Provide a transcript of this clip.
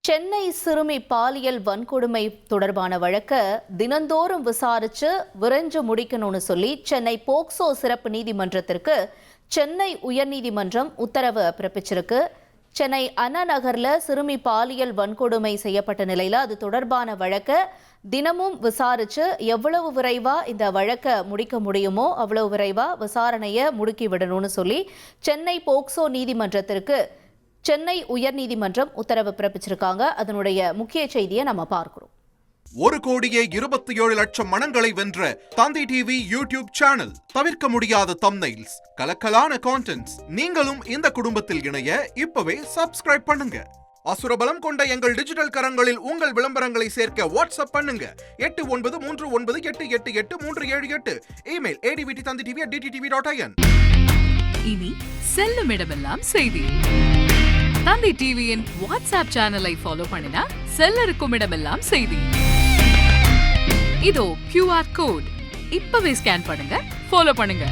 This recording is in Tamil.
சென்னை சிறுமி பாலியல் வன்கொடுமை தொடர்பான வழக்க தினந்தோறும் விசாரிச்சு விரைஞ்சு முடிக்கணும்னு சொல்லி சென்னை போக்சோ சிறப்பு நீதிமன்றத்திற்கு சென்னை உயர்நீதிமன்றம் உத்தரவு பிறப்பிச்சிருக்கு. சென்னை அண்ணா நகர்ல சிறுமி பாலியல் வன்கொடுமை செய்யப்பட்ட நிலையில அது தொடர்பான வழக்க தினமும் விசாரிச்சு எவ்வளவு விரைவா இந்த வழக்க முடிக்க முடியுமோ அவ்வளவு விரைவா விசாரணையை முடுக்கி விடணும்னு சொல்லி சென்னை போக்சோ நீதிமன்றத்திற்கு சென்னை உயர்நீதிமன்றம் உத்தரவு பிறப்பிச்சிருக்காங்க. அதனுடைய முக்கிய செய்தியை நம்ம பார்க்கிறோம். 1,27,00,000 மனங்களை வென்ற தந்தி டிவி யூடியூப் சேனல். தவிர்க்க முடியாத தம்ப்நெயில்ஸ், கலக்கலான கான்டென்ட்ஸ். நீங்களும் இந்த குடும்பத்தில் இணைய இப்பவே சப்ஸ்கிரைப் பண்ணுங்க. அசுரபலம் கொண்ட எங்கள் டிஜிட்டல் கரங்களில் உங்கள் விளம்பரங்களை சேர்க்க வாட்ஸ்அப் பண்ணுங்க. 8939888378. Email advtthanditv@dttv.in. இனி செல்லும் இடமெல்லாம் செய்தி. தந்தி டிவியின் வாட்ஸ்அப் சேனலை ஃபாலோ பண்ணினா செல்ல இருக்கும் இடமெல்லாம் செய்தி. இதோ QR கோட், இப்பவே ஸ்கேன் பண்ணுங்க, ஃபாலோ பண்ணுங்க.